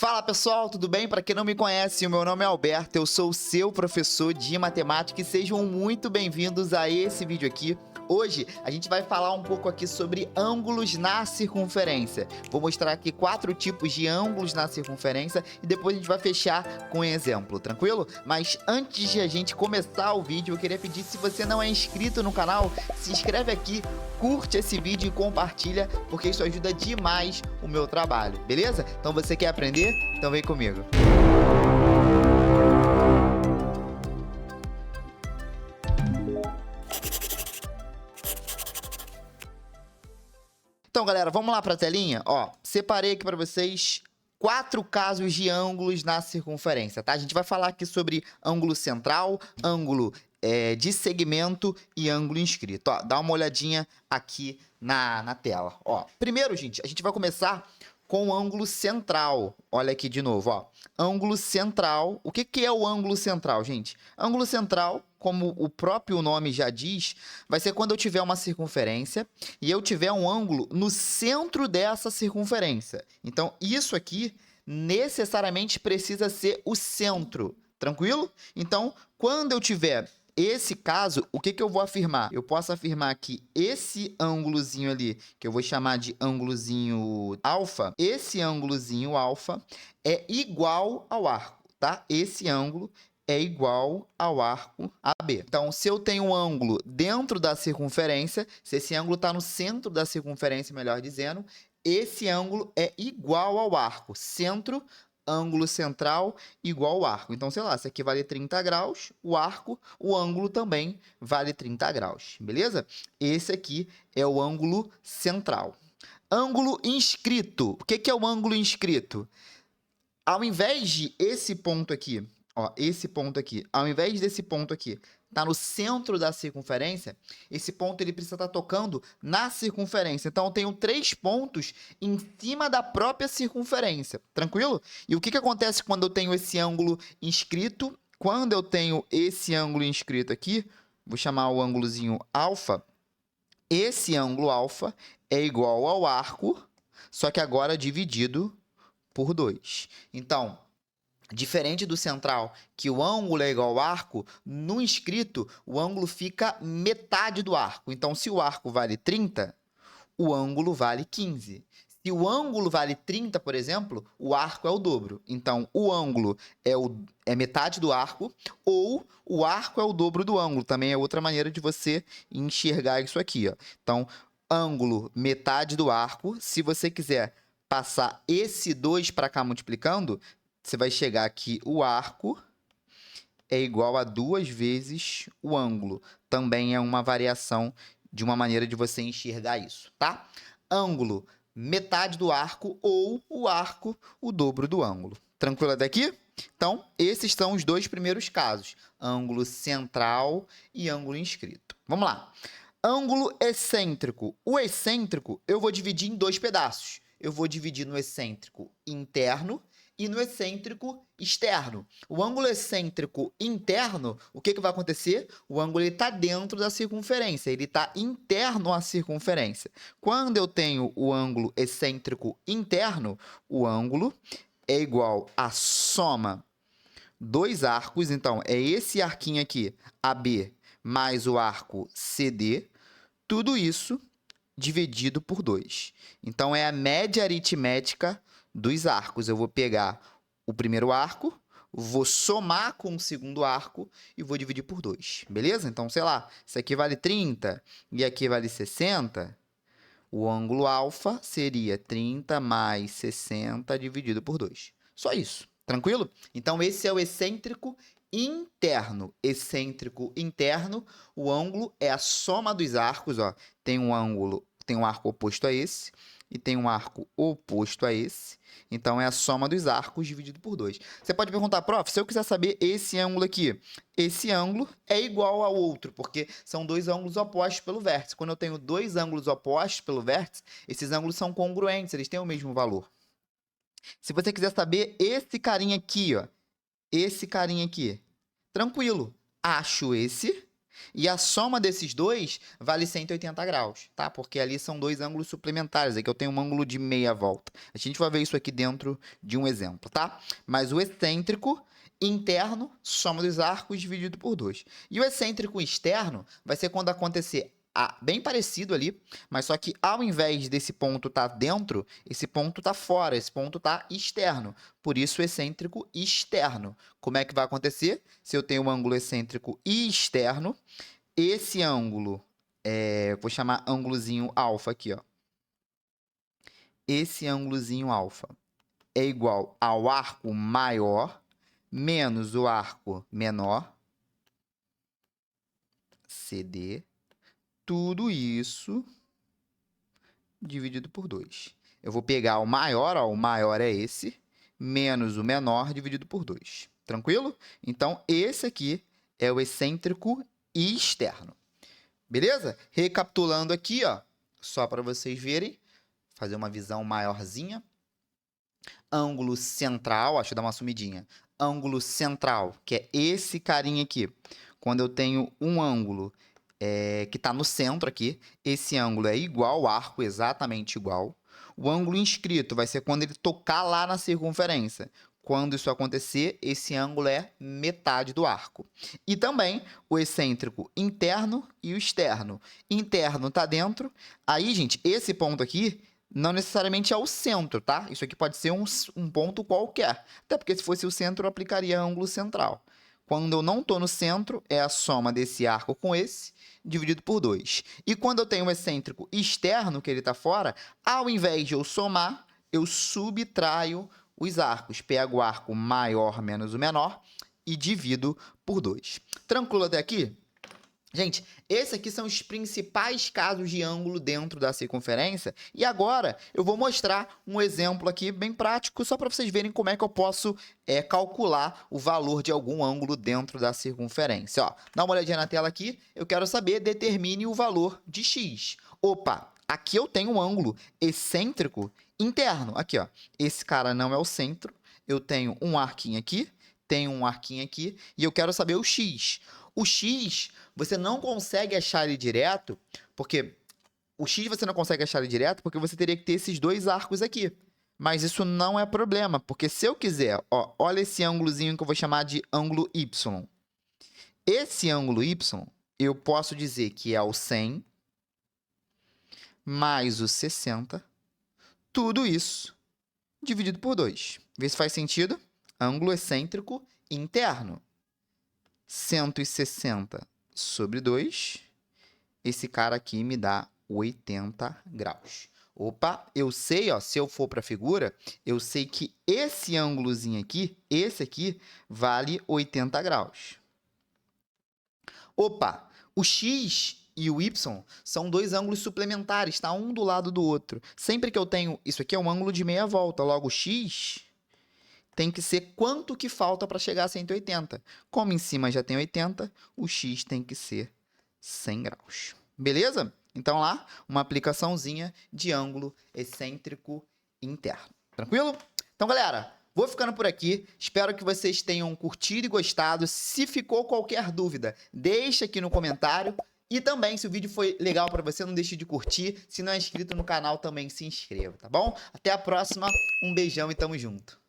Fala pessoal, tudo bem? Para quem não me conhece, o meu nome é Alberto, eu sou o seu professor de matemática e sejam muito bem-vindos a esse vídeo aqui. Hoje a gente vai falar um pouco aqui sobre ângulos na circunferência. Vou mostrar aqui 4 tipos de ângulos na circunferência e depois a gente vai fechar com um exemplo, tranquilo? Mas antes de a gente começar o vídeo, eu queria pedir, se você não é inscrito no canal, se inscreve aqui, curte esse vídeo e compartilha, porque isso ajuda demais o meu trabalho, beleza? Então você quer aprender? Então vem comigo. Então, galera, vamos lá para a telinha? Ó, separei aqui para vocês 4 casos de ângulos na circunferência, tá? A gente vai falar aqui sobre ângulo central, ângulo de segmento e ângulo inscrito. Ó, dá uma olhadinha aqui na tela. Ó, primeiro, gente, a gente vai começar com o ângulo central. Olha aqui de novo, ó. Ângulo central. O que é o ângulo central, gente? Ângulo central, como o próprio nome já diz, vai ser quando eu tiver uma circunferência e eu tiver um ângulo no centro dessa circunferência. Então, isso aqui necessariamente precisa ser o centro. Tranquilo? Então, quando eu tiver esse caso, o que eu vou afirmar? Eu posso afirmar que esse ângulozinho ali, que eu vou chamar de ângulozinho alfa, esse ângulozinho alfa é igual ao arco, tá? Esse ângulo é igual ao arco AB. Então, se eu tenho um ângulo dentro da circunferência, se esse ângulo está no centro da circunferência, melhor dizendo, esse ângulo é igual ao arco. Centro, ângulo central igual ao arco. Então, sei lá, se aqui vale 30 graus, o arco, o ângulo também vale 30 graus, beleza? Esse aqui é o ângulo central. Ângulo inscrito. O que é o ângulo inscrito? Ao invés de esse ponto aqui, ó, esse ponto aqui, ao invés desse ponto aqui tá no centro da circunferência, esse ponto ele precisa estar tocando na circunferência. Então, eu tenho 3 pontos em cima da própria circunferência, tranquilo? E o que acontece quando eu tenho esse ângulo inscrito? Quando eu tenho esse ângulo inscrito aqui, vou chamar o ângulozinho alfa, esse ângulo alfa é igual ao arco, só que agora dividido por 2. Então, diferente do central, que o ângulo é igual ao arco, no inscrito, o ângulo fica metade do arco. Então, se o arco vale 30, o ângulo vale 15. Se o ângulo vale 30, por exemplo, o arco é o dobro. Então, o ângulo é metade do arco, ou o arco é o dobro do ângulo. Também é outra maneira de você enxergar isso aqui, ó. Então, ângulo metade do arco. Se você quiser passar esse 2 para cá multiplicando, você vai chegar aqui, o arco é igual a 2 vezes o ângulo. Também é uma variação de uma maneira de você enxergar isso, tá? Ângulo, metade do arco, ou o arco, o dobro do ângulo. Tranquilo até aqui? Então, esses são os 2 primeiros casos. Ângulo central e ângulo inscrito. Vamos lá. Ângulo excêntrico. O excêntrico eu vou dividir em 2 pedaços. Eu vou dividir no excêntrico interno e no excêntrico externo. O ângulo excêntrico interno, o que vai acontecer? O ângulo está dentro da circunferência, ele está interno à circunferência. Quando eu tenho o ângulo excêntrico interno, o ângulo é igual à soma 2 arcos, então é esse arquinho aqui, AB, mais o arco CD, tudo isso dividido por 2. Então, é a média aritmética dos arcos. Eu vou pegar o primeiro arco, vou somar com o segundo arco e vou dividir por 2, beleza? Então, sei lá, isso aqui vale 30 e aqui vale 60. O ângulo alfa seria 30 mais 60 dividido por 2. Só isso, tranquilo? Então, esse é o excêntrico interno. Excêntrico interno, o ângulo é a soma dos arcos, ó. Tem um arco oposto a esse e tem um arco oposto a esse. Então, é a soma dos arcos dividido por 2. Você pode perguntar, prof, se eu quiser saber esse ângulo aqui, esse ângulo é igual ao outro, porque são 2 ângulos opostos pelo vértice. Quando eu tenho 2 ângulos opostos pelo vértice, esses ângulos são congruentes, eles têm o mesmo valor. Se você quiser saber esse carinha aqui, ó, esse carinha aqui, tranquilo, acho esse, E a soma desses dois vale 180 graus, tá? Porque ali são dois ângulos suplementares. Aqui eu tenho um ângulo de meia volta. A gente vai ver isso aqui dentro de um exemplo, tá? Mas o excêntrico interno, soma dos arcos dividido por 2. E o excêntrico externo vai ser quando acontecer bem parecido ali, mas só que ao invés desse ponto estar dentro, esse ponto está fora, esse ponto está externo. Por isso, excêntrico externo. Como é que vai acontecer? Se eu tenho um ângulo excêntrico e externo, esse ângulo, vou chamar ângulozinho alfa aqui, ó. Esse ângulozinho alfa é igual ao arco maior menos o arco menor, CD, tudo isso dividido por 2. Eu vou pegar o maior, ó, o maior é esse, menos o menor dividido por 2. Tranquilo? Então, esse aqui é o excêntrico externo. Beleza? Recapitulando aqui, ó, só para vocês verem, fazer uma visão maiorzinha. Ângulo central, deixa eu dar uma sumidinha. Ângulo central, que é esse carinha aqui. Quando eu tenho um ângulo que está no centro aqui, esse ângulo é igual ao arco, exatamente igual. O ângulo inscrito vai ser quando ele tocar lá na circunferência. Quando isso acontecer, esse ângulo é metade do arco. E também o excêntrico interno e o externo. Interno está dentro. Aí, gente, esse ponto aqui não necessariamente é o centro, tá? Isso aqui pode ser um ponto qualquer. Até porque se fosse o centro, eu aplicaria ângulo central. Quando eu não estou no centro, é a soma desse arco com esse, dividido por 2. E quando eu tenho um excêntrico externo, que ele está fora, ao invés de eu somar, eu subtraio os arcos. Pego o arco maior menos o menor e divido por 2. Tranquilo até aqui? Gente, esses aqui são os principais casos de ângulo dentro da circunferência. E agora eu vou mostrar um exemplo aqui bem prático, só para vocês verem como é que eu posso calcular o valor de algum ângulo dentro da circunferência. Ó, dá uma olhadinha na tela aqui. Eu quero saber, determine o valor de x. Opa, aqui eu tenho um ângulo excêntrico interno. Aqui, ó, esse cara não é o centro. Eu tenho um arquinho aqui, tenho um arquinho aqui, e eu quero saber o x. O x, você não consegue achar ele direto, porque você teria que ter esses dois arcos aqui. Mas isso não é problema, porque se eu quiser, ó, olha esse ângulozinho que eu vou chamar de ângulo y. Esse ângulo y, eu posso dizer que é o 100 mais o 60, tudo isso dividido por 2. Vê se faz sentido? Ângulo excêntrico interno. 160 sobre 2, esse cara aqui me dá 80 graus. Opa, eu sei, ó, se eu for para a figura, eu sei que esse ângulozinho aqui, esse aqui, vale 80 graus. Opa, o x e o y são dois ângulos suplementares, tá? Um do lado do outro. Sempre que eu tenho... Isso aqui é um ângulo de meia volta, logo x tem que ser quanto que falta para chegar a 180. Como em cima já tem 80, o x tem que ser 100 graus. Beleza? Então lá, uma aplicaçãozinha de ângulo excêntrico interno. Tranquilo? Então, galera, vou ficando por aqui. Espero que vocês tenham curtido e gostado. Se ficou qualquer dúvida, deixa aqui no comentário. E também, se o vídeo foi legal para você, não deixe de curtir. Se não é inscrito no canal, também se inscreva, tá bom? Até a próxima. Um beijão e tamo junto.